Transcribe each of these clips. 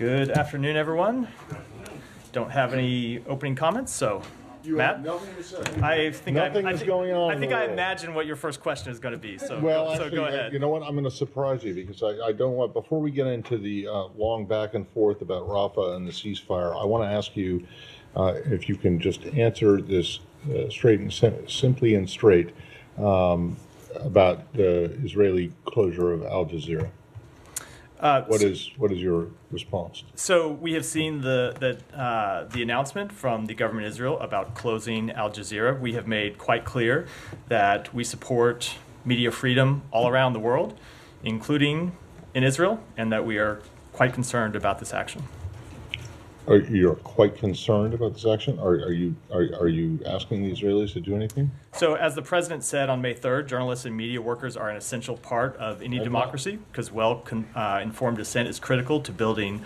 Good afternoon, everyone. Don't have any opening comments, so Matt, have nothing to say. I think Nothing is going on I think in the I world. imagine what your first question is going to be. So, Well, so actually, go ahead. you know what? I'm going to surprise you because I don't want. Before we get into the long back and forth about Rafa and the ceasefire, I want to ask you if you can just answer this straight and simply and straight about the Israeli closure of Al Jazeera. What is your response? So we have seen the announcement from the government of Israel about closing Al Jazeera. We have made quite clear that we support media freedom all around the world, including in Israel, and that we are quite concerned about this action. You're quite concerned about this action? Are you asking the Israelis to do anything? So, as the president said on May 3rd, journalists and media workers are an essential part of any democracy because informed dissent is critical to building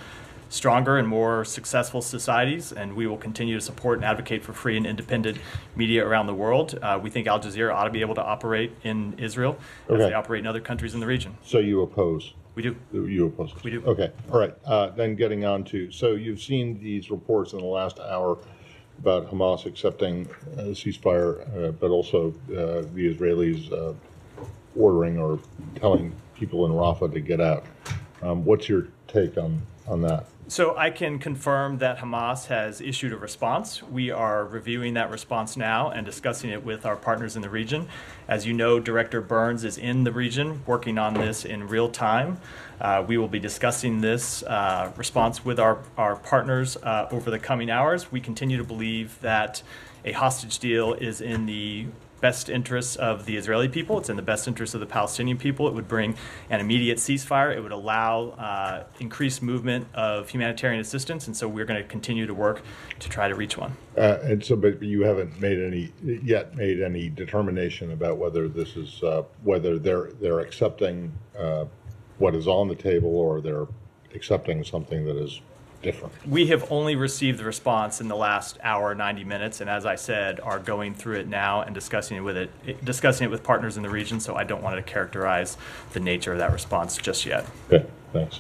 stronger and more successful societies, and we will continue to support and advocate for free and independent media around the world. We think Al Jazeera ought to be able to operate in Israel as they operate in other countries in the region. So you oppose? We do. You oppose? We do. Okay. All right. Then getting on to, so you've seen these reports in the last hour about Hamas accepting a ceasefire, but also the Israelis ordering or telling people in Rafa to get out. What's your take on that? So I can confirm that Hamas has issued a response. We are reviewing that response now and discussing it with our partners in the region. As you know, Director Burns is in the region working on this in real time. We will be discussing this response with our partners over the coming hours. We continue to believe that a hostage deal is in the best interests of the Israeli people. It's in the best interests of the Palestinian people. It would bring an immediate ceasefire. It would allow increased movement of humanitarian assistance, and so we're going to continue to work to try to reach one. But you haven't made any determination about whether this is whether they're accepting what is on the table or they're accepting something that is different. We have only received the response in the last hour, 90 minutes, and as I said, are going through it now and discussing it with partners in the region, so I don't want to characterize the nature of that response just yet. Okay, thanks.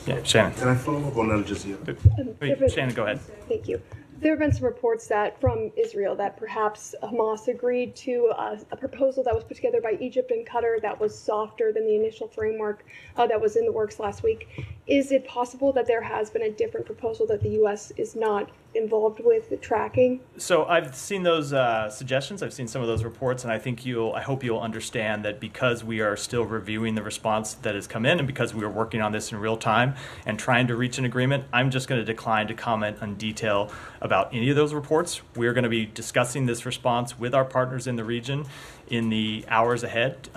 Yeah, Shannon. Can I follow up on Al Jazeera? Shannon, go ahead. Thank you. There have been some reports that from Israel that perhaps Hamas agreed to a proposal that was put together by Egypt and Qatar that was softer than the initial framework that was in the works last week. Is it possible that there has been a different proposal that the U.S. is not involved with the tracking? So I've seen those suggestions. I've seen some of those reports, and I hope you'll understand that because we are still reviewing the response that has come in, and because we are working on this in real time and trying to reach an agreement, I'm just going to decline to comment on detail about any of those reports. We're going to be discussing this response with our partners in the region in the hours ahead.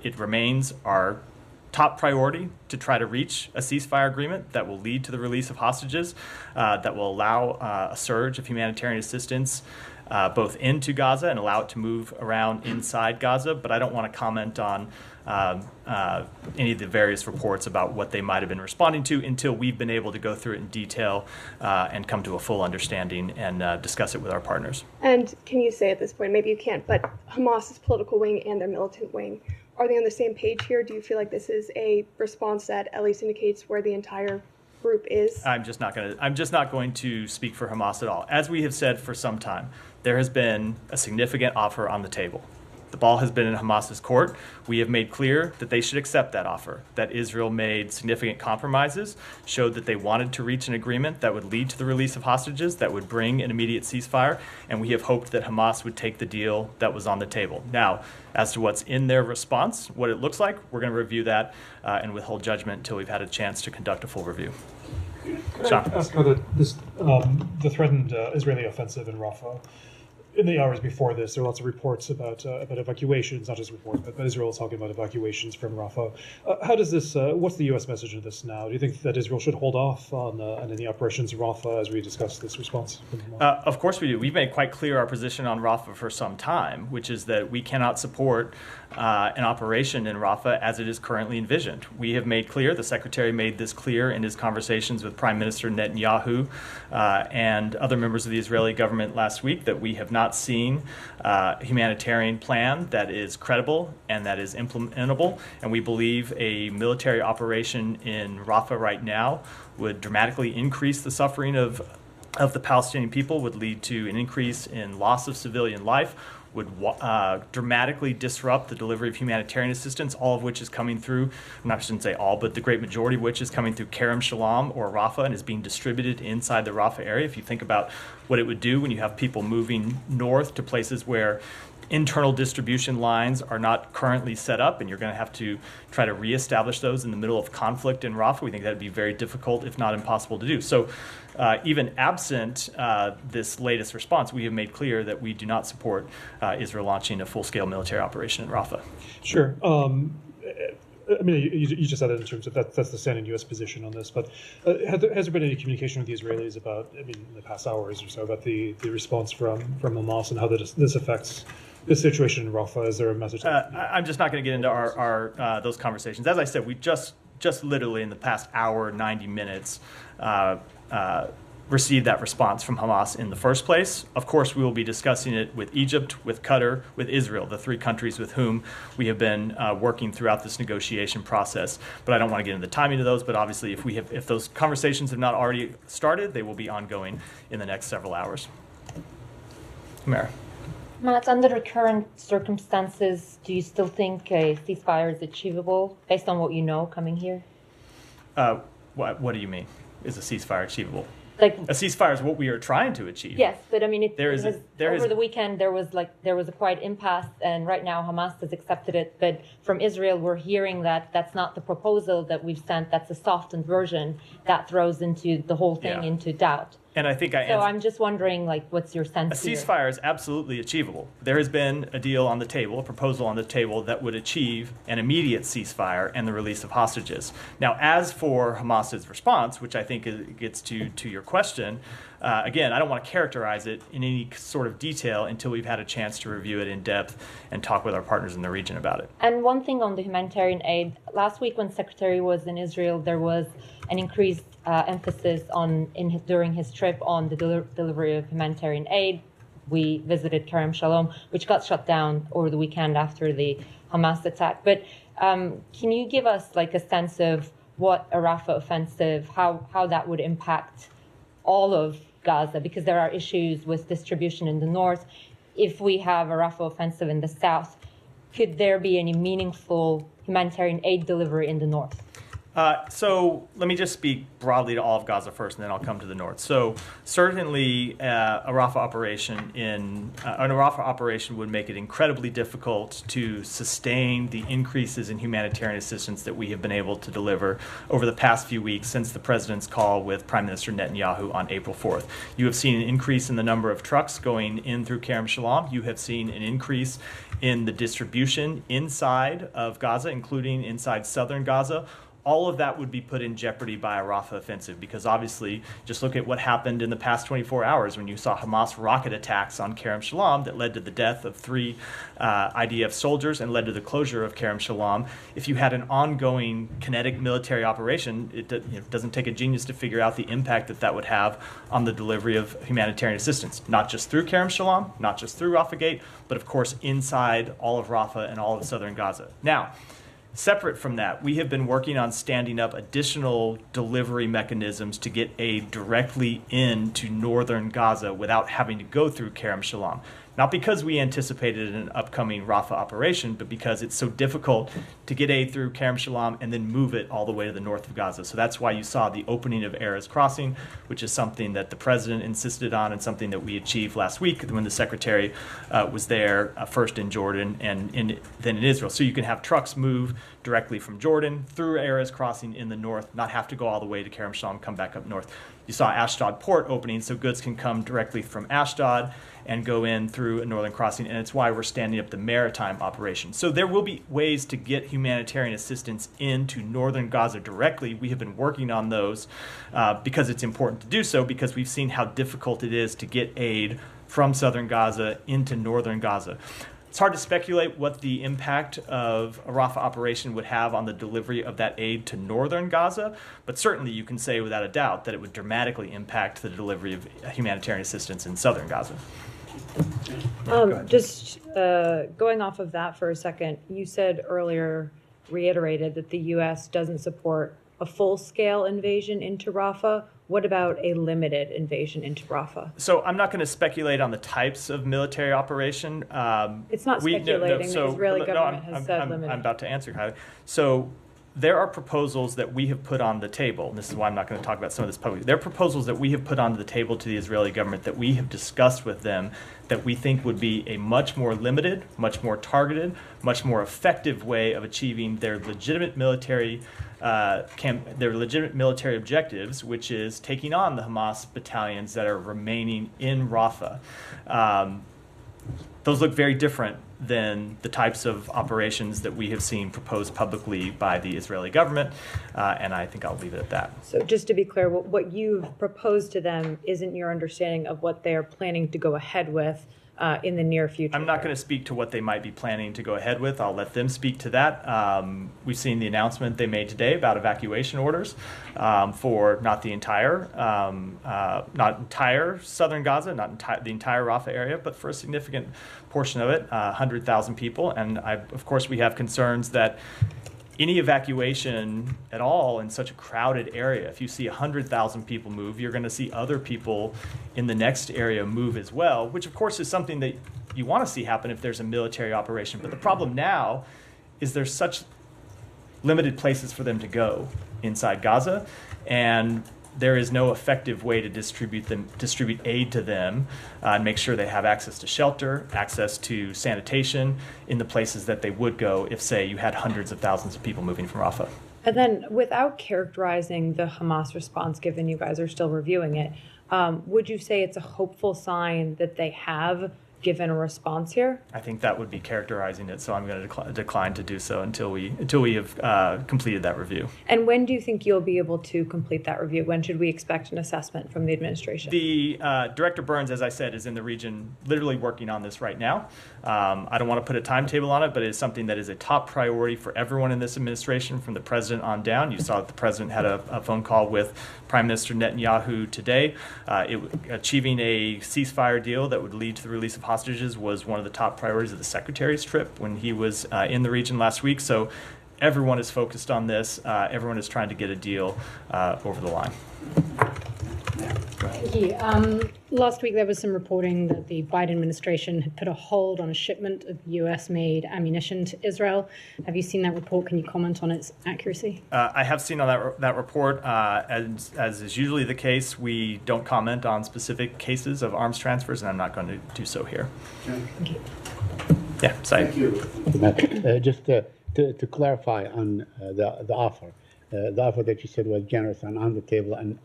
It remains our top priority to try to reach a ceasefire agreement that will lead to the release of hostages, that will allow a surge of humanitarian assistance both into Gaza and allow it to move around inside Gaza. But I don't want to comment on any of the various reports about what they might have been responding to until we've been able to go through it in detail and come to a full understanding and discuss it with our partners. And can you say at this point, maybe you can't, but Hamas's political wing and their militant wing, are they on the same page here? Do you feel like this is a response that at least indicates where the entire group is? I'm just not going to speak for Hamas at all. As we have said for some time, there has been a significant offer on the table. The ball has been in Hamas's court. We have made clear that they should accept that offer, that Israel made significant compromises, showed that they wanted to reach an agreement that would lead to the release of hostages, that would bring an immediate ceasefire, and we have hoped that Hamas would take the deal that was on the table. Now, as to what's in their response, what it looks like, we're going to review that and withhold judgment until we've had a chance to conduct a full review. Can I ask how the threatened Israeli offensive in Rafa? In the hours before this, there were lots of reports about evacuations, not just reports, but Israel is talking about evacuations from Rafa. How does this? What's the U.S. message in this now? Do you think that Israel should hold off on any operations in Rafa as we discuss this response? Of course we do. We've made quite clear our position on Rafa for some time, which is that we cannot support an operation in Rafa as it is currently envisioned. We have made clear, the Secretary made this clear in his conversations with Prime Minister Netanyahu and other members of the Israeli government last week, that we have not not seen a humanitarian plan that is credible and that is implementable. And we believe a military operation in Rafah right now would dramatically increase the suffering of the Palestinian people, would lead to an increase in loss of civilian life, would dramatically disrupt the delivery of humanitarian assistance, all of which is coming through, I shouldn't say all, but the great majority of which is coming through Kerem Shalom or Rafah and is being distributed inside the Rafah area. If you think about what it would do when you have people moving north to places where internal distribution lines are not currently set up, and you're going to have to try to reestablish those in the middle of conflict in Rafah. We think that would be very difficult, if not impossible, to do. So even absent this latest response, we have made clear that we do not support Israel launching a full-scale military operation in Rafah. Sure. I mean, you just said it in terms of that's the standing U.S. position on this, but has there been any communication with the Israelis about, I mean, in the past hours or so, about the response from Hamas and how this affects the situation in Rafah? Is there a message? I'm just not going to get into our those conversations. As I said, we just literally in the past hour, 90 minutes, received that response from Hamas in the first place. Of course, we will be discussing it with Egypt, with Qatar, with Israel, the three countries with whom we have been working throughout this negotiation process. But I don't want to get into the timing of those. But obviously, if those conversations have not already started, they will be ongoing in the next several hours. Mara. Matt, under the current circumstances, do you still think a ceasefire is achievable based on what you know coming here? What do you mean? Is a ceasefire achievable? Like a ceasefire is what we are trying to achieve. Yes, but I mean, over the weekend there was a quiet impasse, and right now Hamas has accepted it. But from Israel, we're hearing that that's not the proposal that we've sent. That's a softened version that throws into the whole thing into doubt. And I think I'm just wondering, what's your sense? A ceasefire is absolutely achievable. There has been a deal on the table, a proposal on the table that would achieve an immediate ceasefire and the release of hostages. Now, as for Hamas's response, which I think gets to your question, again, I don't want to characterize it in any sort of detail until we've had a chance to review it in depth and talk with our partners in the region about it. And one thing on the humanitarian aid, last week when Secretary was in Israel, there was an increased emphasis during his trip on the delivery of humanitarian aid. We visited Kerem Shalom, which got shut down over the weekend after the Hamas attack. But can you give us a sense of what a Rafah offensive, how that would impact all of Gaza? Because there are issues with distribution in the north. If we have a Rafah offensive in the south, could there be any meaningful humanitarian aid delivery in the north? So let me just speak broadly to all of Gaza first, and then I'll come to the north. So certainly a Rafah operation would make it incredibly difficult to sustain the increases in humanitarian assistance that we have been able to deliver over the past few weeks since the president's call with Prime Minister Netanyahu on April 4th. You have seen an increase in the number of trucks going in through Kerem Shalom. You have seen an increase in the distribution inside of Gaza, including inside southern Gaza. All of that would be put in jeopardy by a Rafah offensive because obviously just look at what happened in the past 24 hours when you saw Hamas rocket attacks on Kerem Shalom that led to the death of 3 IDF soldiers and led to the closure of Kerem Shalom. If you had an ongoing kinetic military operation, it doesn't take a genius to figure out the impact that would have on the delivery of humanitarian assistance, not just through Kerem Shalom, not just through Rafah Gate, but of course inside all of Rafah and all of southern Gaza. Now, separate from that, we have been working on standing up additional delivery mechanisms to get aid directly into northern Gaza without having to go through Kerem Shalom. Not because we anticipated an upcoming Rafah operation, but because it's so difficult to get aid through Kerem Shalom and then move it all the way to the north of Gaza. So that's why you saw the opening of Erez Crossing, which is something that the president insisted on and something that we achieved last week when the secretary was there, first in Jordan and then in Israel. So you can have trucks move directly from Jordan through Erez Crossing in the north, not have to go all the way to Kerem Shalom, come back up north. You saw Ashdod port opening, so goods can come directly from Ashdod and go in through a northern crossing, and it's why we're standing up the maritime operation. So there will be ways to get humanitarian assistance into northern Gaza directly. We have been working on those because it's important to do so, because we've seen how difficult it is to get aid from southern Gaza into northern Gaza. It's hard to speculate what the impact of a Rafah operation would have on the delivery of that aid to northern Gaza, but certainly you can say without a doubt that it would dramatically impact the delivery of humanitarian assistance in southern Gaza. Just going off of that for a second, you said earlier, reiterated that the U.S. doesn't support a full-scale invasion into Rafah. What about a limited invasion into Rafah? So I'm not going to speculate on the types of military operation. It's not speculating. The Israeli government has said limited. I'm about to answer, Kylie. So there are proposals that we have put on the table, and this is why I'm not going to talk about some of this publicly. There are proposals that we have put onto the table to the Israeli government that we have discussed with them that we think would be a much more limited, much more targeted, much more effective way of achieving their legitimate military objectives, which is taking on the Hamas battalions that are remaining in Rafah. Those look very different than the types of operations that we have seen proposed publicly by the Israeli government, and I think I'll leave it at that. So just to be clear, what you've proposed to them isn't your understanding of what they're planning to go ahead with in the near future? I'm not going to speak to what they might be planning to go ahead with. I'll let them speak to that. We've seen the announcement they made today about evacuation orders for not the entire southern Gaza, not the entire Rafah area, but for a significant portion of it, 100,000 people. And of course, we have concerns that any evacuation at all in such a crowded area, if you see 100,000 people move, you're going to see other people in the next area move as well, which of course is something that you want to see happen if there's a military operation. But the problem now is there's such limited places for them to go inside Gaza, and there is no effective way to distribute aid to them and make sure they have access to shelter, access to sanitation in the places that they would go if, say, you had hundreds of thousands of people moving from Rafah. And then, without characterizing the Hamas response, given you guys are still reviewing it, would you say it's a hopeful sign that they have given a response here? I think that would be characterizing it, so I'm going to decline to do so until we have completed that review. And when do you think you'll be able to complete that review? When should we expect an assessment from the administration? The Director Burns, as I said, is in the region literally working on this right now. I don't want to put a timetable on it, but it is something that is a top priority for everyone in this administration, from the president on down. You saw that the president had a phone call with Prime Minister Netanyahu today. Achieving a ceasefire deal that would lead to the release of hostages was one of the top priorities of the Secretary's trip when he was in the region last week. So everyone is focused on this. Everyone is trying to get a deal over the line. Thank you. Last week there was some reporting that the Biden administration had put a hold on a shipment of US-made ammunition to Israel. Have you seen that report? Can you comment on its accuracy? I have seen on that report. As is usually the case, we don't comment on specific cases of arms transfers, and I'm not going to do so here. Thank you. Yeah, Said. Thank you. Just to clarify on the offer. The offer that you said was generous and on the table, and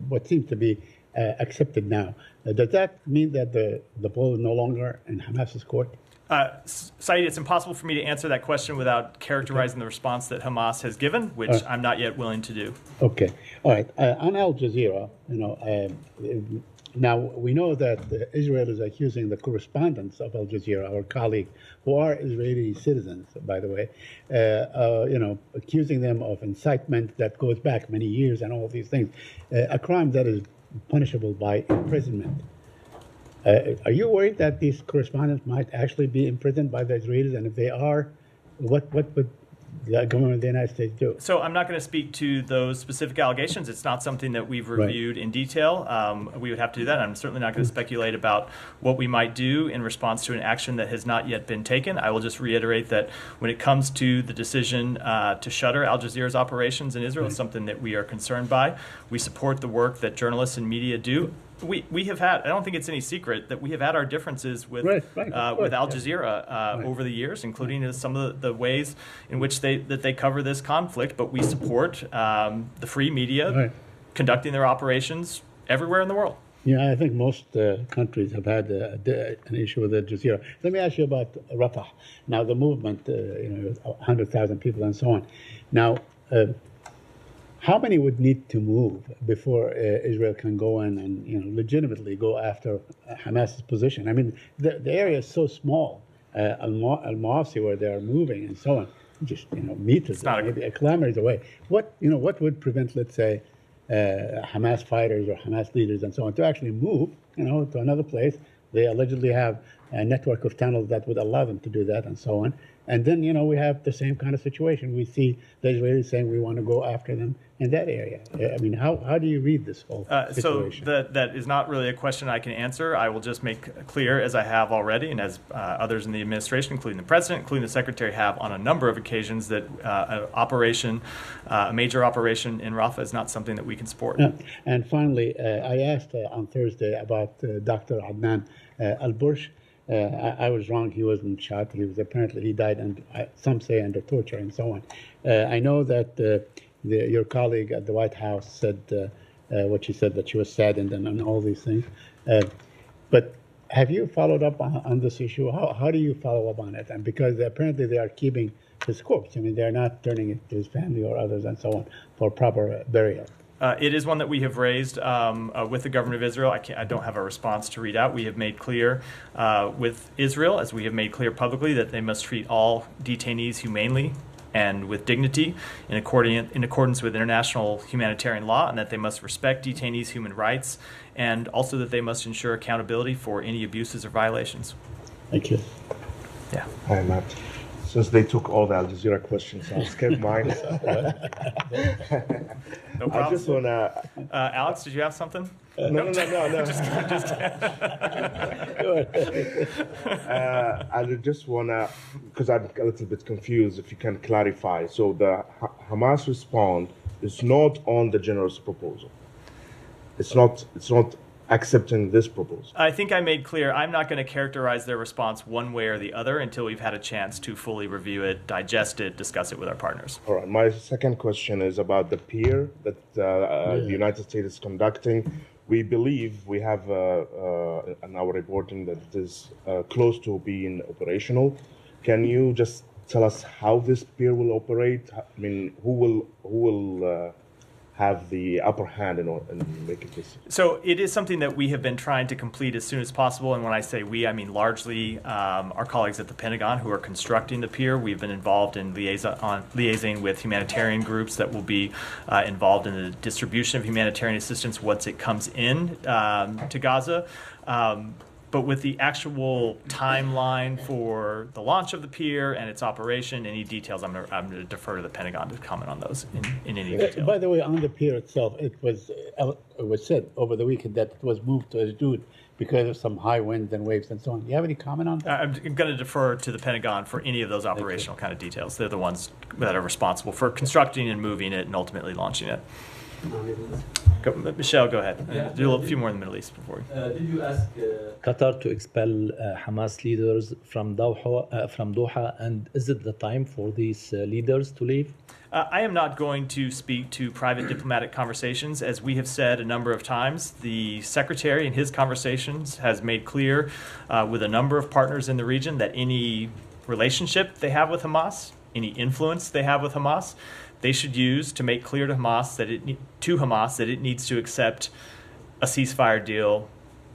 what seems to be accepted now. Does that mean that the ball is no longer in Hamas's court? Said, it's impossible for me to answer that question without characterizing the response that Hamas has given, which I'm not yet willing to do. Okay. All right. On Al Jazeera, now we know that Israel is accusing the correspondents of Al Jazeera, our colleagues, who are Israeli citizens, by the way, accusing them of incitement that goes back many years and all these things, a crime that is punishable by imprisonment. Are you worried that these correspondents might actually be imprisoned by the Israelis? And if they are, what would the government of the United States do? So I'm not going to speak to those specific allegations. It's not something that we've reviewed in detail. We would have to do that. I'm certainly not going to speculate about what we might do in response to an action that has not yet been taken. I will just reiterate that when it comes to the decision to shutter Al Jazeera's operations in Israel, it's something that we are concerned by. We support the work that journalists and media do. We have had, I don't think it's any secret that we have had our differences with with Al Jazeera over the years, including some of the ways in which they cover this conflict. But we support the free media conducting their operations everywhere in the world. Yeah, I think most countries have had an issue with Al Jazeera. Let me ask you about Rafah. Now, the movement, 100,000 people and so on. Now, how many would need to move before Israel can go in and legitimately go after Hamas's position? I mean, the area is so small, Al-Mawasi, where they are moving and so on, just meters, maybe kilometers away. What would prevent, let's say, Hamas fighters or Hamas leaders and so on to actually move to another place? They allegedly have a network of tunnels that would allow them to do that and so on. And then, we have the same kind of situation. We see the Israelis saying we want to go after them in that area. I mean, how do you read this whole situation? So that is not really a question I can answer. I will just make clear, as I have already, and as others in the administration, including the president, including the secretary, have on a number of occasions, that a major operation in Rafa is not something that we can support. Yeah. And finally, I asked on Thursday about Dr. Adnan al-Bursh. I was wrong. He wasn't shot. He died, and some say under torture and so on. I know that your colleague at the White House said what she said, that she was saddened and all these things. But have you followed up on this issue? How do you follow up on it? And because apparently they are keeping his corpse. I mean, they're not turning it to his family or others and so on for proper burial. It is one that we have raised with the government of Israel. I don't have a response to read out. We have made clear with Israel, as we have made clear publicly, that they must treat all detainees humanely and with dignity in accordance with international humanitarian law, and that they must respect detainees' human rights, and also that they must ensure accountability for any abuses or violations. Thank you. Yeah. Hi, Matt. Since they took all the Al Jazeera questions, I'll skip mine. No problem. I just want to... Alex, did you have something? No. Just kidding. I just want to, because I'm a little bit confused, if you can clarify. So the Hamas response is not on the general's proposal. It's not accepting this proposal. I think I made clear I'm not going to characterize their response one way or the other until we've had a chance to fully review it, digest it, discuss it with our partners. All right. My second question is about the peer that the United States is conducting. We believe we have in our reporting that it is close to being operational. Can you just tell us how this peer will operate? I mean, who will have the upper hand in making this? So it is something that we have been trying to complete as soon as possible. And when I say we, I mean largely our colleagues at the Pentagon who are constructing the pier. We've been involved in liaising with humanitarian groups that will be involved in the distribution of humanitarian assistance once it comes in to Gaza. But with the actual timeline for the launch of the pier and its operation, any details, I'm going to defer to the Pentagon to comment on those in any detail. By the way, on the pier itself, it was said over the weekend that it was moved to Ashdod because of some high winds and waves and so on. Do you have any comment on that? I'm going to defer to the Pentagon for any of those operational kind of details. They're the ones that are responsible for constructing and moving it and ultimately launching it. Michelle, go ahead. Yeah. Do a few more in the Middle East before. Did you ask Qatar to expel Hamas leaders from Doha, and is it the time for these leaders to leave? I am not going to speak to private diplomatic conversations. As we have said a number of times, the Secretary in his conversations has made clear with a number of partners in the region that any relationship they have with Hamas, any influence they have with Hamas, they should use to make clear to Hamas that it needs to accept a ceasefire deal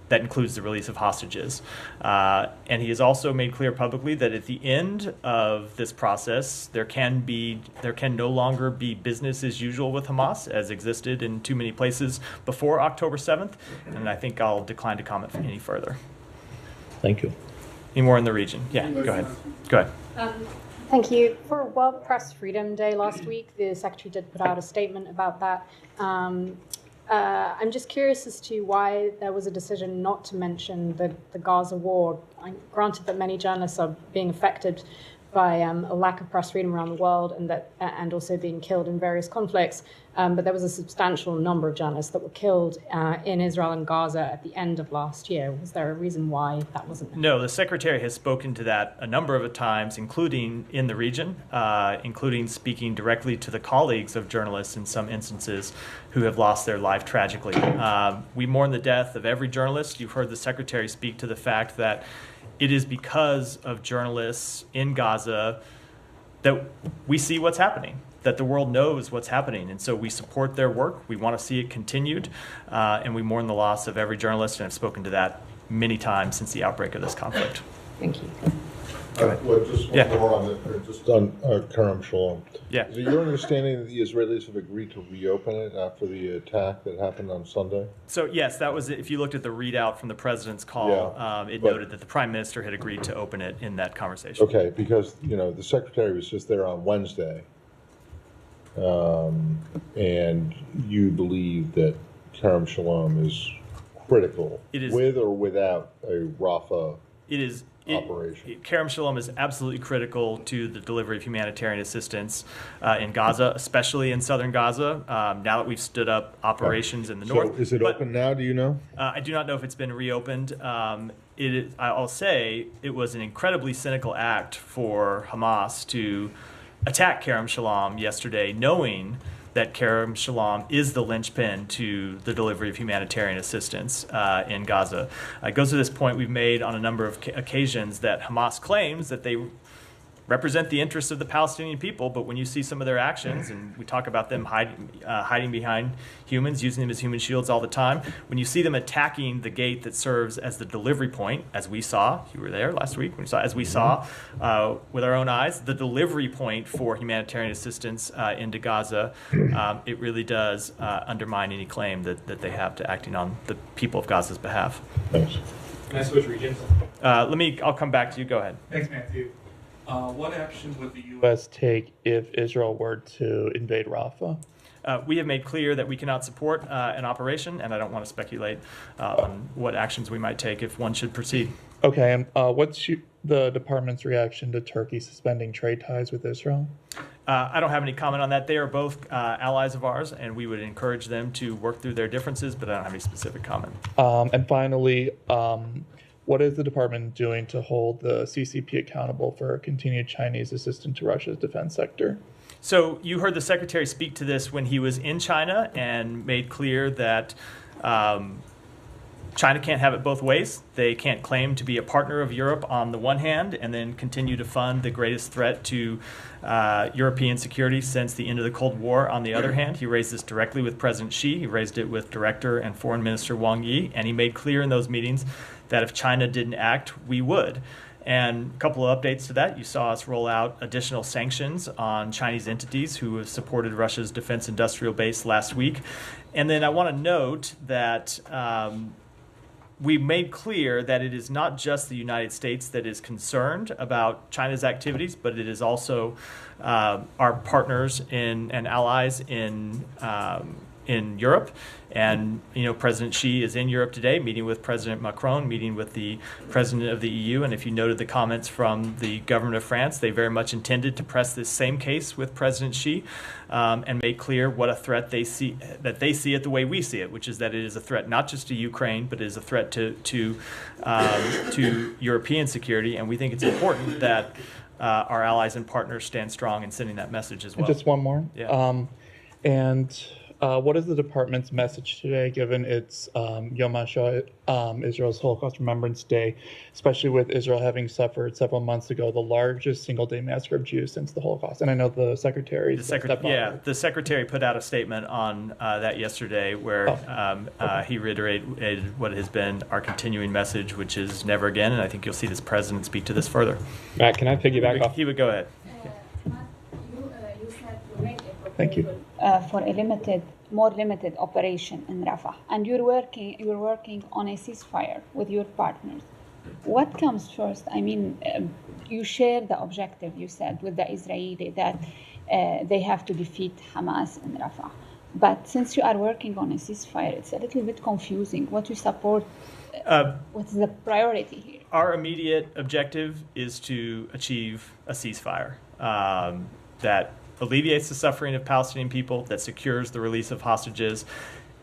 that includes the release of hostages. And he has also made clear publicly that at the end of this process, there can no longer be business as usual with Hamas as existed in too many places before October 7th. And I think I'll decline to comment any further. Thank you. Any more in the region? Yeah, go ahead. Go ahead. Thank you. For World Press Freedom Day last week, the Secretary did put out a statement about that. I'm just curious as to why there was a decision not to mention the Gaza war. Granted that many journalists are being affected by a lack of press freedom around the world and also being killed in various conflicts. But there was a substantial number of journalists that were killed in Israel and Gaza at the end of last year. Was there a reason why that wasn't mentioned? No, the Secretary has spoken to that a number of times, including in the region, including speaking directly to the colleagues of journalists in some instances who have lost their life tragically. We mourn the death of every journalist. You've heard the Secretary speak to the fact that it is because of journalists in Gaza that we see what's happening, that the world knows what's happening. And so we support their work. We want to see it continued. And we mourn the loss of every journalist, and I've spoken to that many times since the outbreak of this conflict. Thank you. Well, just one more on just on Kerem Shalom. Yeah. Is it your understanding that the Israelis have agreed to reopen it after the attack that happened on Sunday? So yes, that was it. If you looked at the readout from the president's call, it noted that the prime minister had agreed to open it in that conversation. Okay, because the secretary was just there on Wednesday, and you believe that Kerem Shalom is critical, with or without a Rafa operation. Kerem Shalom is absolutely critical to the delivery of humanitarian assistance in Gaza, especially in southern Gaza. Now that we've stood up operations in the north. So is it open now? Do you know? I do not know if it's been reopened. I'll say it was an incredibly cynical act for Hamas to attack Kerem Shalom yesterday, knowing that Kerem Shalom is the linchpin to the delivery of humanitarian assistance in Gaza. It goes to this point we've made on a number of occasions that Hamas claims that they represent the interests of the Palestinian people, but when you see some of their actions, and we talk about them hiding behind humans, using them as human shields all the time, when you see them attacking the gate that serves as the delivery point, as we saw, you were there last week, as we saw with our own eyes, the delivery point for humanitarian assistance into Gaza, it really does undermine any claim that they have to acting on the people of Gaza's behalf. Thanks. Can I switch regions? I'll come back to you. Go ahead. Thanks, Matthew. What action would the U.S. take if Israel were to invade Rafah? We have made clear that we cannot support an operation, and I don't want to speculate on what actions we might take if one should proceed. Okay, and what's the department's reaction to Turkey suspending trade ties with Israel? I don't have any comment on that. They are both allies of ours, and we would encourage them to work through their differences, but I don't have any specific comment. And finally, what is the department doing to hold the CCP accountable for continued Chinese assistance to Russia's defense sector? So you heard the secretary speak to this when he was in China and made clear that China can't have it both ways. They can't claim to be a partner of Europe on the one hand and then continue to fund the greatest threat to European security since the end of the Cold War on the other hand. He raised this directly with President Xi. He raised it with Director and Foreign Minister Wang Yi, and he made clear in those meetings that if China didn't act, we would. And a couple of updates to that. You saw us roll out additional sanctions on Chinese entities who have supported Russia's defense industrial base last week. And then I want to note that we made clear that it is not just the United States that is concerned about China's activities, but it is also our partners and allies in Europe. And, President Xi is in Europe today, meeting with President Macron, meeting with the President of the EU. And if you noted the comments from the government of France, they very much intended to press this same case with President Xi and make clear what a threat they see it the way we see it, which is that it is a threat not just to Ukraine, but it is a threat to European security. And we think it's important that our allies and partners stand strong in sending that message as well. And just one more. Yeah. What is the department's message today, given it's Yom HaShoah, Israel's Holocaust Remembrance Day, especially with Israel having suffered several months ago the largest single-day massacre of Jews since the Holocaust? And I know the secretary. The secretary put out a statement on that yesterday where he reiterated what has been our continuing message, which is never again. And I think you'll see this president speak to this further. Matt, can I piggyback off? He would go ahead. You said you made a proposal Thank you. For a more limited operation in Rafah, and you're working on a ceasefire with your partners. What comes first? I mean, you share the objective, you said, with the Israeli that they have to defeat Hamas in Rafah. But since you are working on a ceasefire, it's a little bit confusing. What you support, what's the priority here? Our immediate objective is to achieve a ceasefire that alleviates the suffering of Palestinian people, that secures the release of hostages.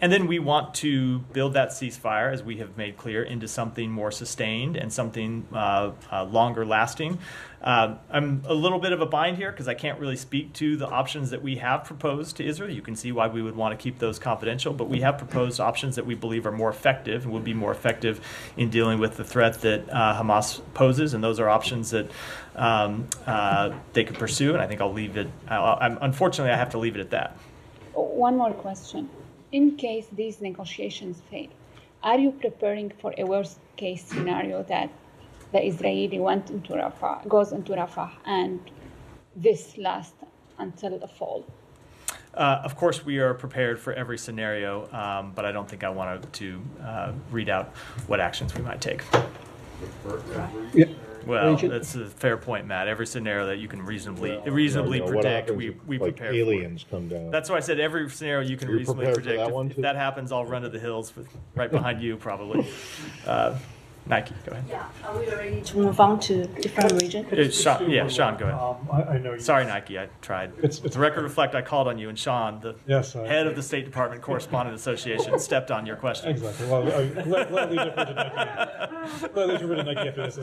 And then we want to build that ceasefire, as we have made clear, into something more sustained and something longer lasting. I'm a little bit of a bind here because I can't really speak to the options that we have proposed to Israel. You can see why we would want to keep those confidential, but we have proposed options that we believe are more effective and would be more effective in dealing with the threat that Hamas poses, and those are options that they could pursue, and I think I'll leave it. Unfortunately, I have to leave it at that. One more question. In case these negotiations fail, are you preparing for a worst-case scenario that the Israeli goes into Rafah, and this lasts until the fall? Of course, we are prepared for every scenario, but I don't think I wanted to read out what actions we might take. Yeah. Well, that's a fair point, Matt. Every scenario that you can reasonably predict, we like prepare aliens for. come down. That's why I said every scenario you can You're reasonably prepared for predict. that one, If too? that happens, I'll run to the hills right behind you, probably. Nike, go ahead. Yeah, are we ready to move on to different region? Sean, go ahead. I know you. Sorry, Nike, I tried. It's the record reflect, I called on you, and Sean, the head of the State Department Correspondent Association, stepped on your question. Exactly. Well, gladly defer to Nike. Gladly defer to Nike after this.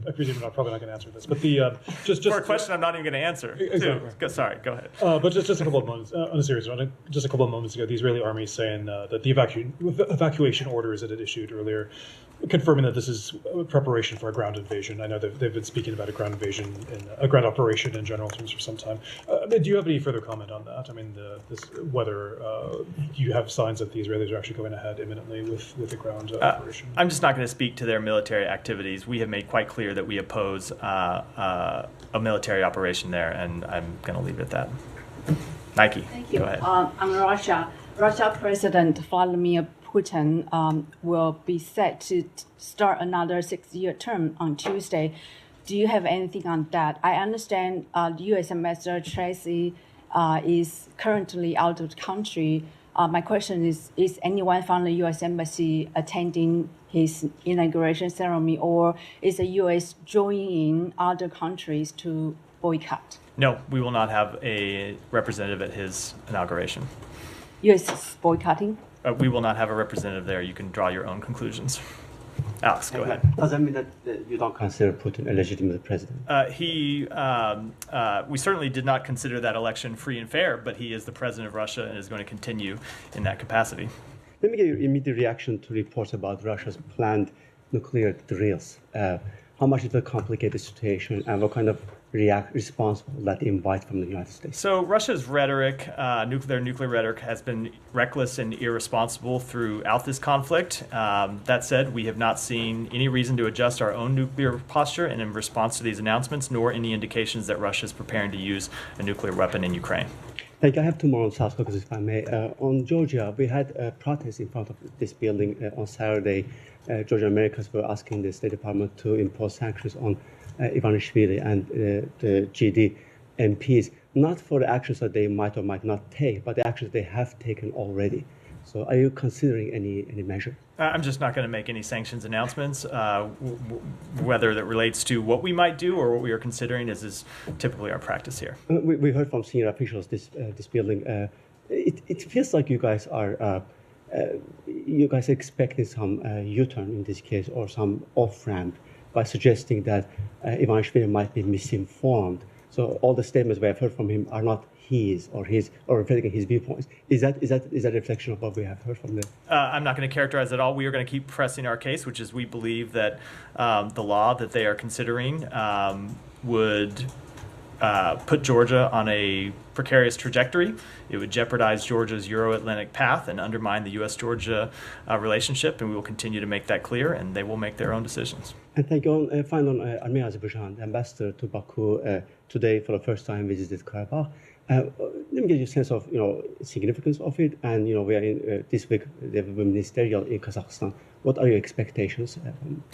I presume I'm probably not going to answer this, but just for a question I'm not even going to answer. Exactly. Sorry, go ahead. But just a couple of moments on a serious note. Just a couple of moments ago, the Israeli army is saying that the evacuation orders that it issued earlier, confirming that this is preparation for a ground invasion. I know they've been speaking about a ground invasion and a ground operation in general terms for some time. Do you have any further comment on that? I mean, whether you have signs that the Israelis are actually going ahead imminently with the ground operation? I'm just not going to speak to their military activities. We have made quite clear that we oppose a military operation there, and I'm going to leave it at that. Nike, Thank you. go ahead. On Russia, President Vladimir Putin will be set to start another 6-year term on Tuesday. Do you have anything on that? I understand U.S. Ambassador Tracy is currently out of the country. My question is anyone from the U.S. Embassy attending his inauguration ceremony, or is the U.S. joining other countries to boycott? No, we will not have a representative at his inauguration. U.S. is boycotting? We will not have a representative there. You can draw your own conclusions. Alex, go ahead. Does that mean that you don't consider Putin a legitimate president? We certainly did not consider that election free and fair, but he is the president of Russia and is going to continue in that capacity. Let me get your immediate reaction to reports about Russia's planned nuclear drills. How much it will complicate the situation, and what kind of response will that invite from the United States? So Russia's rhetoric, their nuclear rhetoric, has been reckless and irresponsible throughout this conflict. That said, we have not seen any reason to adjust our own nuclear posture in response to these announcements, nor any indications that Russia is preparing to use a nuclear weapon in Ukraine. Thank you. I have two more on South Caucasus, if I may. On Georgia, we had a protest in front of this building on Saturday. Georgia Americans were asking the State Department to impose sanctions on Ivanishvili and the GD MPs, not for the actions that they might or might not take, but the actions they have taken already. So are you considering any measure? I'm just not going to make any sanctions announcements. Whether that relates to what we might do or what we are considering is typically our practice here. We heard from senior officials this building. It feels like you guys are expecting some U-turn in this case, or some off-ramp, by suggesting that Ivanishvili might be misinformed. So all the statements we have heard from him are not his or reflecting his viewpoints. Is that a reflection of what we have heard from them? I'm not going to characterize it all. We are going to keep pressing our case, which is we believe that the law that they are considering would put Georgia on a precarious trajectory. It would jeopardize Georgia's Euro-Atlantic path and undermine the U.S.-Georgia relationship, and we will continue to make that clear, and they will make their own decisions. And thank you. Finally, on Armenia, Azerbaijan, the ambassador to Baku today for the first time visited Karabakh. Let me get you a sense of significance of it, and we are in this week the ministerial in Kazakhstan. What are your expectations?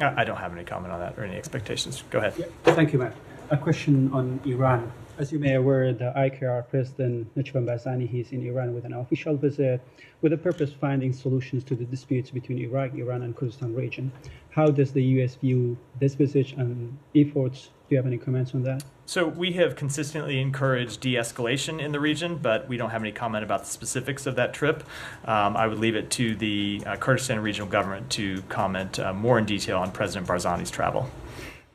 I don't have any comment on that or any expectations. Go ahead. Yeah. Thank you, Matt. A question on Iran. As you may be aware, the IKR President Najib Barzani, he's in Iran with an official visit with the purpose of finding solutions to the disputes between Iraq, Iran, and Kurdistan region. How does the U.S. view this visit and efforts? Do you have any comments on that? So we have consistently encouraged de-escalation in the region, but we don't have any comment about the specifics of that trip. I would leave it to the Kurdistan regional government to comment more in detail on President Barzani's travel.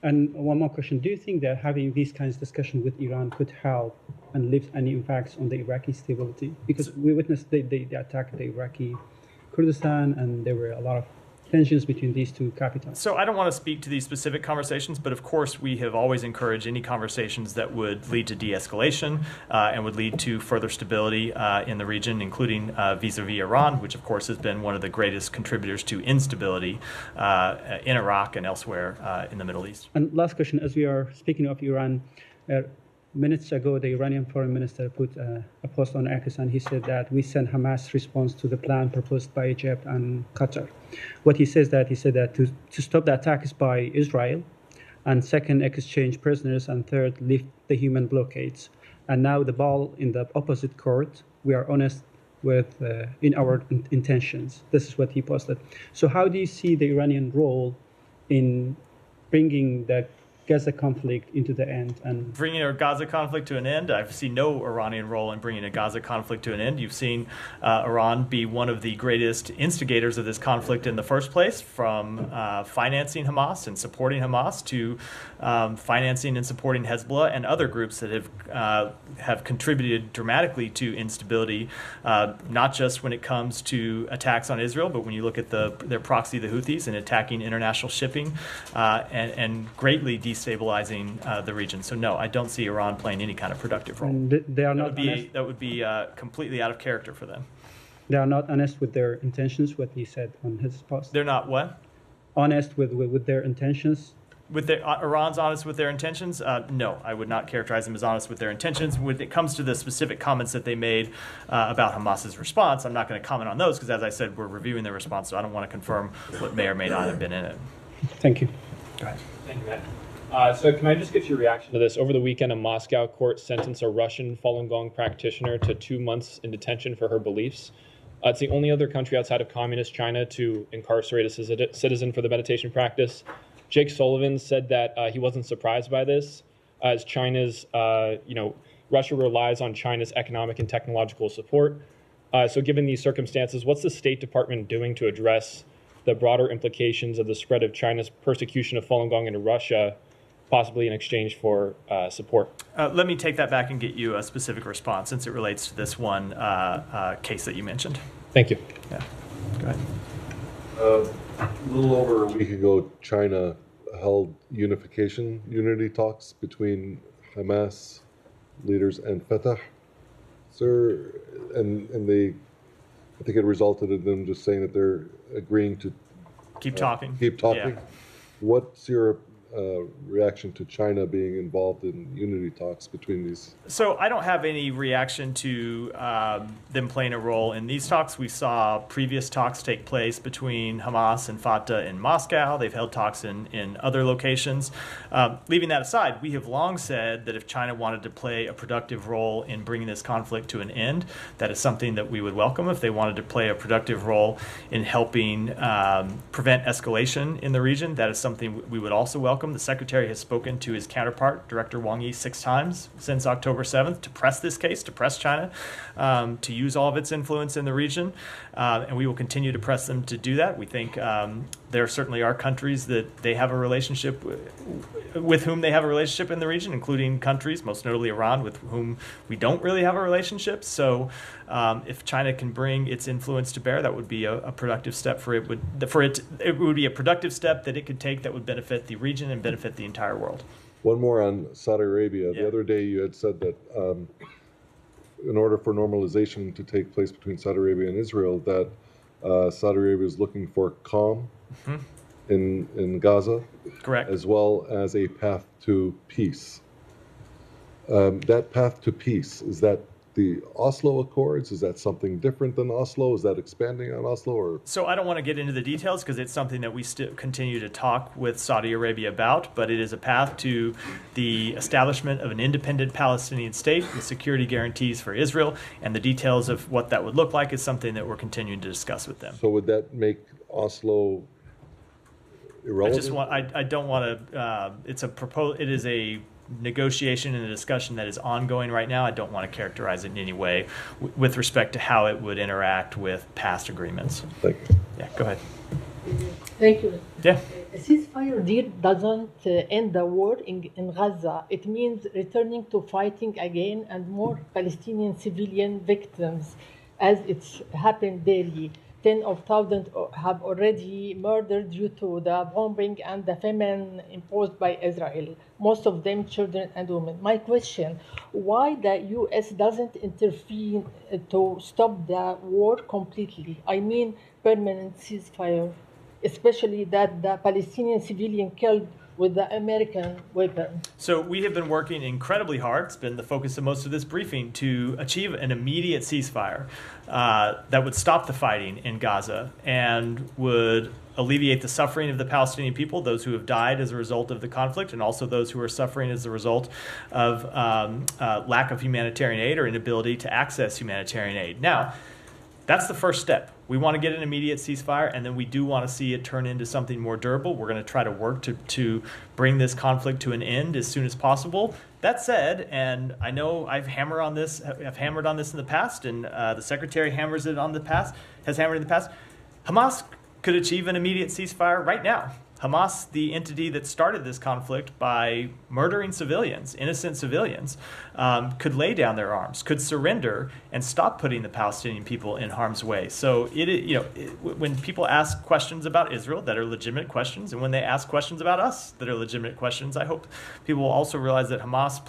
And one more question. Do you think that having these kinds of discussions with Iran could help and leave any impacts on the Iraqi stability? Because we witnessed they attacked the Iraqi Kurdistan, and there were a lot of tensions between these two capitals? So I don't want to speak to these specific conversations, but of course we have always encouraged any conversations that would lead to de-escalation and would lead to further stability in the region, including vis-a-vis Iran, which of course has been one of the greatest contributors to instability in Iraq and elsewhere in the Middle East. And last question, as we are speaking of Iran, minutes ago, the Iranian foreign minister put a post on X, and he said that we send Hamas response to the plan proposed by Egypt and Qatar. What he said that to stop the attacks by Israel, and second, exchange prisoners, and third, lift the human blockades. And now the ball in the opposite court. We are honest with in our intentions. This is what he posted. So how do you see the Iranian role in bringing the Gaza conflict into the end? And bringing a Gaza conflict to an end, I see no Iranian role in bringing a Gaza conflict to an end. You've seen Iran be one of the greatest instigators of this conflict in the first place, from financing Hamas and supporting Hamas to financing and supporting Hezbollah and other groups that have contributed dramatically to instability, not just when it comes to attacks on Israel, but when you look at their proxy, the Houthis, and attacking international shipping and greatly destabilizing the region. So no, I don't see Iran playing any kind of productive role. And they are not that would be completely out of character for them. They are not honest with their intentions, what he said on his post. They're not what? Honest with their intentions. Iran's honest with their intentions? No, I would not characterize them as honest with their intentions. When it comes to the specific comments that they made about Hamas's response, I'm not going to comment on those because, as I said, we're reviewing their response, so I don't want to confirm what may or may not have been in it. Thank you. Go ahead. Thank you, Matt. So can I just get your reaction to this? Over the weekend, a Moscow court sentenced a Russian Falun Gong practitioner to 2 months in detention for her beliefs. It's the only other country outside of communist China to incarcerate a citizen for the meditation practice. Jake Sullivan said that he wasn't surprised by this, as Russia relies on China's economic and technological support. So given these circumstances, what's the State Department doing to address the broader implications of the spread of China's persecution of Falun Gong into Russia, possibly in exchange for support? Let me take that back and get you a specific response since it relates to this one case that you mentioned. Thank you. Yeah. Go ahead. A little over a week ago, China held unity talks between Hamas leaders and Fatah. Sir, and they, I think it resulted in them just saying that they're agreeing to keep talking. Yeah. What's your reaction to China being involved in unity talks between these? So I don't have any reaction to them playing a role in these talks. We saw previous talks take place between Hamas and Fatah in Moscow. They've held talks in other locations. Leaving that aside, we have long said that if China wanted to play a productive role in bringing this conflict to an end, that is something that we would welcome. If they wanted to play a productive role in helping prevent escalation in the region, that is something we would also welcome. The Secretary has spoken to his counterpart, Director Wang Yi, 6 times since October 7th to press this case, to press China, to use all of its influence in the region. And we will continue to press them to do that. We think there certainly are countries that they have a relationship with whom they have a relationship in the region, including countries, most notably Iran, with whom we don't really have a relationship. So if China can bring its influence to bear, that would be a productive step for it. It would be a productive step that it could take that would benefit the region and benefit the entire world. One more on Saudi Arabia. Yeah. The other day you had said that in order for normalization to take place between Saudi Arabia and Israel, that Saudi Arabia is looking for calm in Gaza, correct, as well as a path to peace. That path to peace, is that the Oslo Accords? Is that something different than Oslo? Is that expanding on Oslo? Or? So I don't want to get into the details because it's something that we still continue to talk with Saudi Arabia about, but it is a path to the establishment of an independent Palestinian state with security guarantees for Israel, and the details of what that would look like is something that we're continuing to discuss with them. So would that make Oslo irrelevant? I don't want to, it is a negotiation and a discussion that is ongoing right now. I don't want to characterize it in any way with respect to how it would interact with past agreements. Thank you. Yeah, go ahead. Thank you. Yeah. A ceasefire deal doesn't end the war in Gaza. It means returning to fighting again and more Palestinian civilian victims, as it's happened daily. Tens of thousands have already murdered due to the bombing and the famine imposed by Israel, most of them children and women. My question, why the U.S. doesn't intervene to stop the war completely? I mean permanent ceasefire, especially that the Palestinian civilian killed with the American weapon. So we have been working incredibly hard. It's been the focus of most of this briefing to achieve an immediate ceasefire that would stop the fighting in Gaza and would alleviate the suffering of the Palestinian people, those who have died as a result of the conflict, and also those who are suffering as a result of lack of humanitarian aid or inability to access humanitarian aid. Now, that's the first step. We want to get an immediate ceasefire, and then we do want to see it turn into something more durable. We're going to try to work to bring this conflict to an end as soon as possible. That said, and I know I've hammered on this in the past, and the Secretary has hammered in the past, Hamas could achieve an immediate ceasefire right now. Hamas, the entity that started this conflict by murdering civilians, innocent civilians, could lay down their arms, could surrender, and stop putting the Palestinian people in harm's way. So when people ask questions about Israel that are legitimate questions, and when they ask questions about us that are legitimate questions, I hope people will also realize that Hamas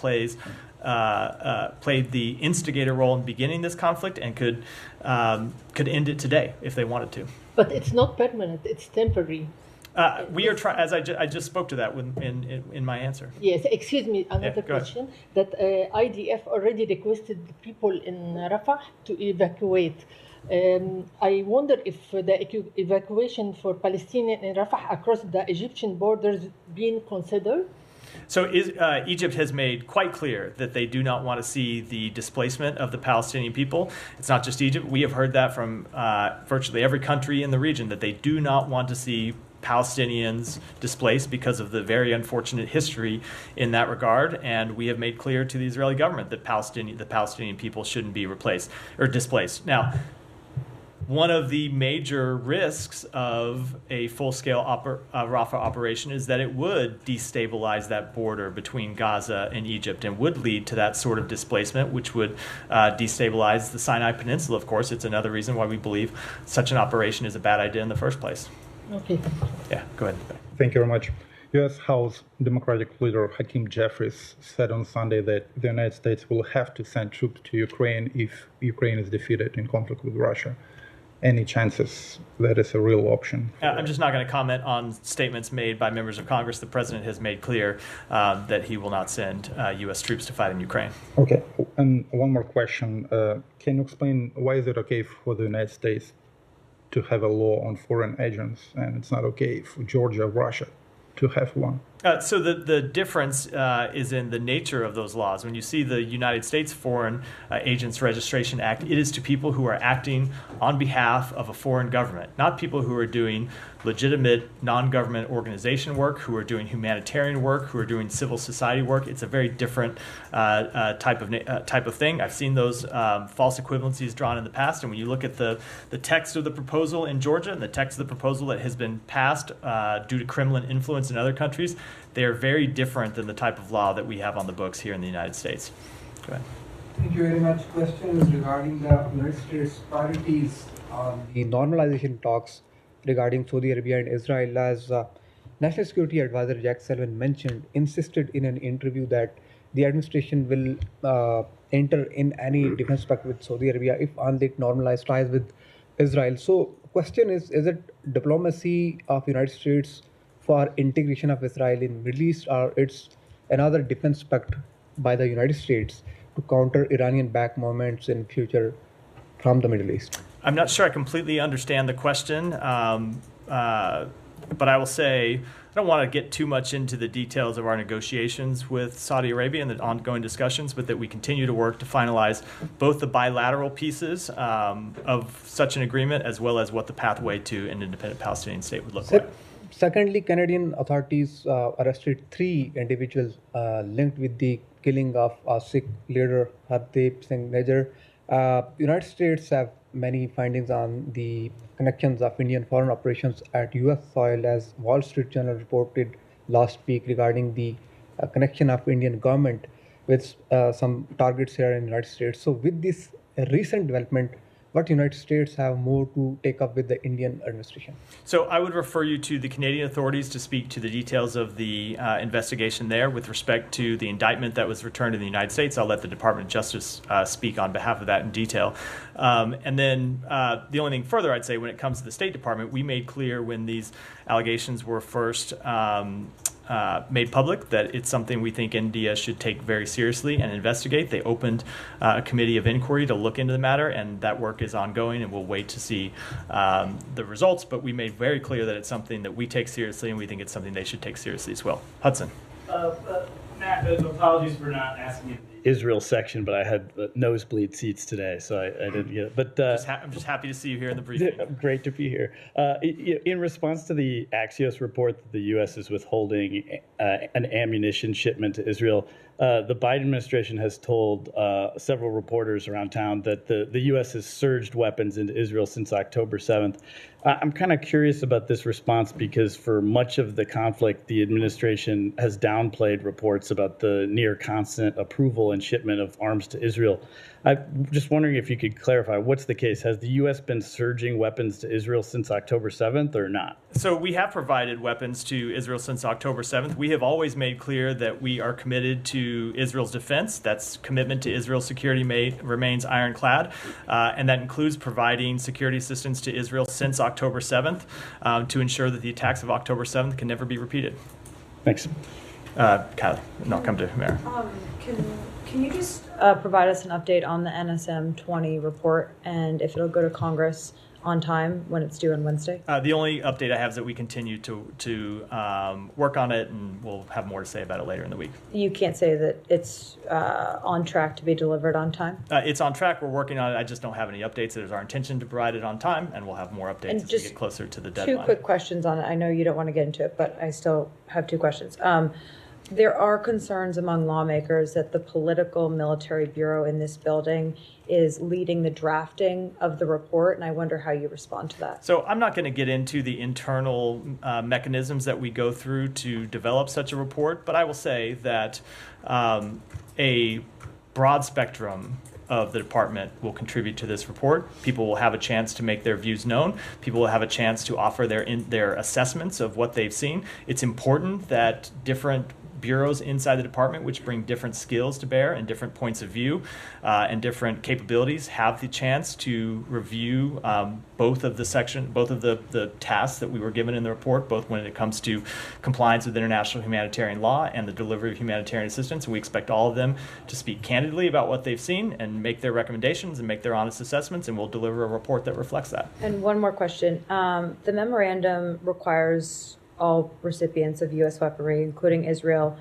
played the instigator role in beginning this conflict and could end it today if they wanted to. But it's not permanent; it's temporary. We are trying, as I just spoke to that in my answer. Yes, excuse me, another question. That IDF already requested the people in Rafah to evacuate. I wonder if the evacuation for Palestinians in Rafah across the Egyptian borders being considered. So Egypt has made quite clear that they do not want to see the displacement of the Palestinian people. It's not just Egypt. We have heard that from virtually every country in the region, that they do not want to see Palestinians displaced because of the very unfortunate history in that regard. And we have made clear to the Israeli government that the Palestinian people shouldn't be replaced or displaced. Now, one of the major risks of a full-scale Rafah operation is that it would destabilize that border between Gaza and Egypt and would lead to that sort of displacement, which would destabilize the Sinai Peninsula, of course. It's another reason why we believe such an operation is a bad idea in the first place. Okay. Yeah, go ahead. Thank you very much. U.S. House Democratic leader Hakeem Jeffries said on Sunday that the United States will have to send troops to Ukraine if Ukraine is defeated in conflict with Russia. Any chances that is a real option? I'm just not going to comment on statements made by members of Congress. The president has made clear that he will not send U.S. troops to fight in Ukraine. Okay. And one more question. Can you explain why is it okay for the United States to have a law on foreign agents, and it's not okay for Georgia or Russia to have one? So the difference is in the nature of those laws. When you see the United States Foreign Agents Registration Act, it is to people who are acting on behalf of a foreign government, not people who are doing legitimate non-government organization work, who are doing humanitarian work, who are doing civil society work. It's a very different type of thing. I've seen those false equivalencies drawn in the past, and when you look at the text of the proposal in Georgia and the text of the proposal that has been passed due to Kremlin influence in other countries, they are very different than the type of law that we have on the books here in the United States. Go ahead. Thank you very much. Question is regarding the United States priorities on the normalization talks regarding Saudi Arabia and Israel. As National Security Advisor Jack Sullivan mentioned, insisted in an interview that the administration will enter in any defense pact with Saudi Arabia if only it normalized ties with Israel. So question is it diplomacy of United States for integration of Israel in Middle East, or it's another defense pact by the United States to counter Iranian-backed movements in future from the Middle East? I'm not sure I completely understand the question, but I will say I don't want to get too much into the details of our negotiations with Saudi Arabia and the ongoing discussions, but that we continue to work to finalize both the bilateral pieces of such an agreement as well as what the pathway to an independent Palestinian state would look like. Secondly, Canadian authorities arrested 3 individuals linked with the killing of a Sikh leader, Hardeep Singh Nijjar. United States have many findings on the connections of Indian foreign operations at U.S. soil, as Wall Street Journal reported last week regarding the connection of Indian government with some targets here in the United States. So with this recent development, what United States have more to take up with the Indian administration? So I would refer you to the Canadian authorities to speak to the details of the investigation there. With respect to the indictment that was returned in the United States, I'll let the Department of Justice speak on behalf of that in detail. And then the only thing further I'd say when it comes to the State Department, we made clear when these allegations were first made public that it's something we think India should take very seriously and investigate. They opened a committee of inquiry to look into the matter, and that work is ongoing, and we'll wait to see the results. But we made very clear that it's something that we take seriously, and we think it's something they should take seriously as well. Hudson. Matt, apologies for not asking you Israel section, but I had nosebleed seats today, so I didn't get it. But I'm just happy to see you here in the briefing. Great to be here. In response to the Axios report that the U.S. is withholding an ammunition shipment to Israel, the Biden administration has told several reporters around town that the U.S. has surged weapons into Israel since October 7th. I'm kind of curious about this response because for much of the conflict, the administration has downplayed reports about the near constant approval and shipment of arms to Israel. I'm just wondering if you could clarify what's the case. Has the U.S. been surging weapons to Israel since October 7th or not? So we have provided weapons to Israel since October 7th. We have always made clear that we are committed to Israel's defense. That's commitment to Israel's security remains ironclad, and that includes providing security assistance to Israel since October 7th to ensure that the attacks of October 7th can never be repeated. Thanks. Kylie, and I'll come to Humera. Can you just provide us an update on the NSM 20 report and if it'll go to Congress on time when it's due on Wednesday? The only update I have is that we continue to work on it, and we'll have more to say about it later in the week. You can't say that it's on track to be delivered on time? It's on track. We're working on it. I just don't have any updates. It is our intention to provide it on time, and we'll have more updates as we get closer to the deadline. Two quick questions on it. I know you don't want to get into it, but I still have two questions. There are concerns among lawmakers that the political military bureau in this building is leading the drafting of the report, and I wonder how you respond to that. So I'm not going to get into the internal mechanisms that we go through to develop such a report, but I will say that a broad spectrum of the department will contribute to this report. People will have a chance to make their views known. People will have a chance to offer their assessments of what they've seen. It's important that different bureaus inside the department, which bring different skills to bear and different points of view and different capabilities, have the chance to review both of the tasks that we were given in the report, both when it comes to compliance with international humanitarian law and the delivery of humanitarian assistance. And we expect all of them to speak candidly about what they've seen and make their recommendations and make their honest assessments, and we'll deliver a report that reflects that. And one more question. The memorandum requires all recipients of U.S. weaponry, including Israel,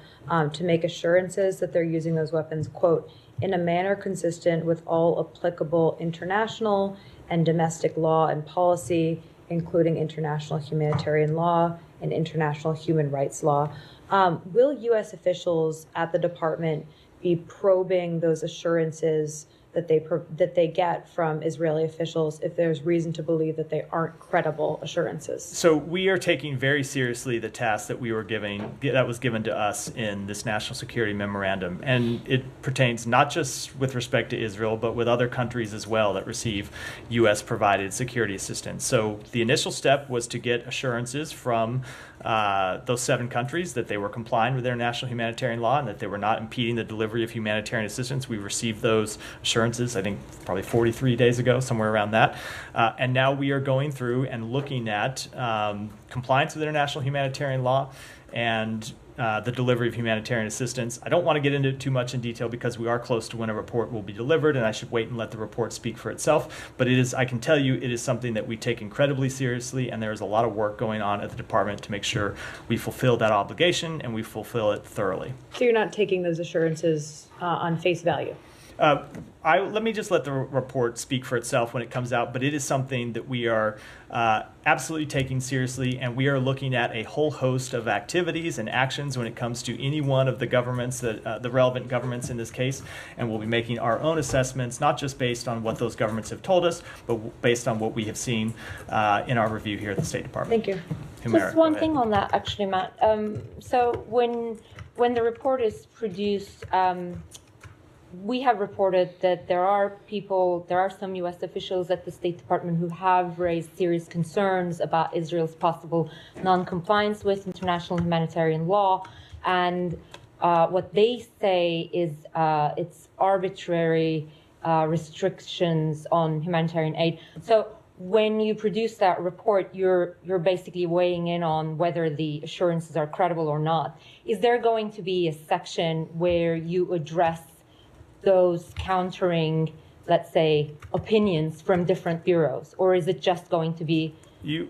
to make assurances that they're using those weapons, quote, in a manner consistent with all applicable international and domestic law and policy, including international humanitarian law and international human rights law. Will U.S. officials at the department be probing those assurances that they get from Israeli officials if there's reason to believe that they aren't credible assurances? So we are taking very seriously the task that was given to us in this national security memorandum, and it pertains not just with respect to Israel, but with other countries as well that receive U.S. provided security assistance. So the initial step was to get assurances from those 7 countries that they were complying with their national humanitarian law and that they were not impeding the delivery of humanitarian assistance. We received those assurances, I think, probably 43 days ago, somewhere around that. And now we are going through and looking at compliance with international humanitarian law and the delivery of humanitarian assistance. I don't want to get into it too much in detail because we are close to when a report will be delivered, and I should wait and let the report speak for itself. But I can tell you, it is something that we take incredibly seriously, and there is a lot of work going on at the department to make sure we fulfill that obligation and we fulfill it thoroughly. So you're not taking those assurances on face value? Let me just let the report speak for itself when it comes out, but it is something that we are absolutely taking seriously, and we are looking at a whole host of activities and actions when it comes to any one of the governments, the relevant governments in this case, and we'll be making our own assessments, not just based on what those governments have told us, but based on what we have seen in our review here at the State Department. Thank you. Humera, just one thing on that, actually, Matt. So when the report is produced, we have reported that there are some U.S. officials at the State Department who have raised serious concerns about Israel's possible non-compliance with international humanitarian law, and what they say is it's arbitrary restrictions on humanitarian aid. So when you produce that report, you're basically weighing in on whether the assurances are credible or not. Is there going to be a section where you address those countering, let's say, opinions from different bureaus, or is it just going to be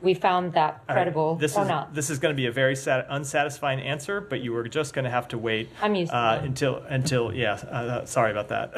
we found that credible or not? This is going to be a very unsatisfying answer, but you were just going to have to wait I'm used to sorry about that,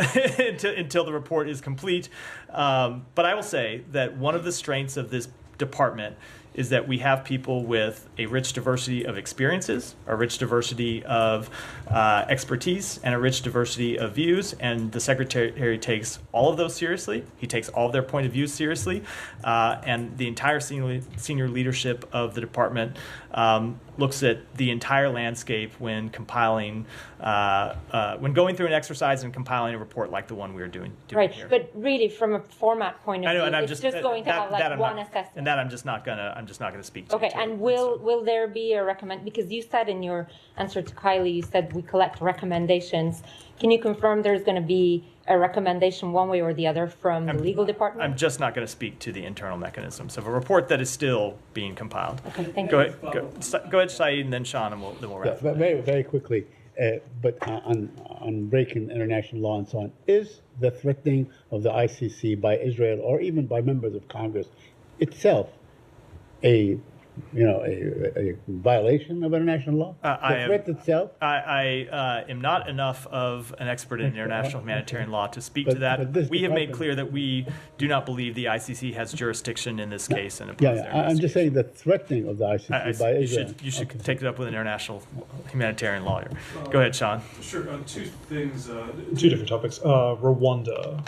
until the report is complete. But I will say that one of the strengths of this department is that we have people with a rich diversity of experiences, a rich diversity of expertise, and a rich diversity of views. And the Secretary takes all of those seriously. He takes all of their point of views seriously. And the entire senior leadership of the department looks at the entire landscape when compiling, when going through an exercise and compiling a report like the one we are doing right, here. But really, from a format point of view, and it's just going to have like one assessment. And that I'm just not gonna speak to. Okay, and will there be a recommend? Because you said in your answer to Kylie, you said we collect recommendations. Can you confirm there's going to be a recommendation one way or the other from the legal department? I'm just not going to speak to the internal mechanisms of a report that is still being compiled. Okay, thank you. Go ahead, Saeed, and then Sean, and we'll wrap. Yeah, very, very quickly, but on breaking international law and so on, is the threatening of the ICC by Israel or even by members of Congress itself a violation of international law? The threat itself? I am not enough of an expert in international humanitarian law to speak to that. We have made clear that we do not believe the ICC has jurisdiction in this case. And I'm just saying the threatening of the ICC by Israel. You should take it up with an international humanitarian lawyer. Go ahead, Sean. Sure. Two things, two different topics. Rwanda.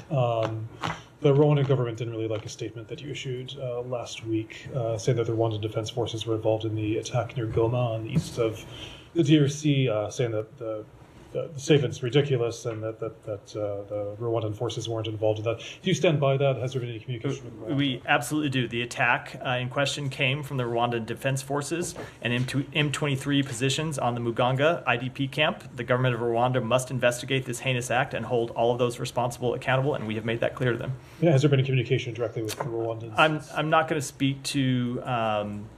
The Rwandan government didn't really like a statement that you issued last week, saying that the Rwandan Defense Forces were involved in the attack near Goma on the east of the DRC, saying that the statement's ridiculous and that the Rwandan forces weren't involved in that. Do you stand by that? Has there been any communication with Rwanda? We absolutely do. The attack in question came from the Rwandan Defense Forces and M23 positions on the Muganga IDP camp. The government of Rwanda must investigate this heinous act and hold all of those responsible accountable, and we have made that clear to them. Yeah, has there been a communication directly with the Rwandans? I'm not going to speak to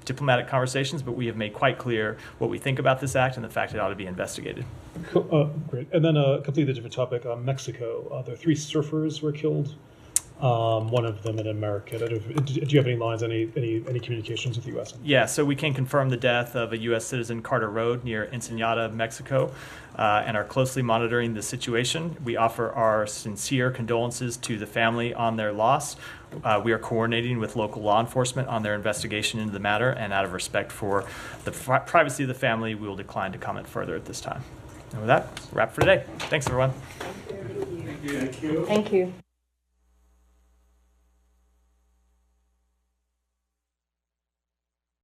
diplomatic conversations, but we have made quite clear what we think about this act and the fact it ought to be investigated. Cool. Great. And then a completely different topic, Mexico. There are 3 surfers were killed, one of them in America. Do you have any lines, any communications with the U.S.? Yeah, so we can confirm the death of a U.S. citizen, Carter Road, near Ensenada, Mexico, and are closely monitoring the situation. We offer our sincere condolences to the family on their loss. We are coordinating with local law enforcement on their investigation into the matter, and out of respect for the privacy of the family, we will decline to comment further at this time. And with that, wrap for today. Thanks, everyone. Thank you.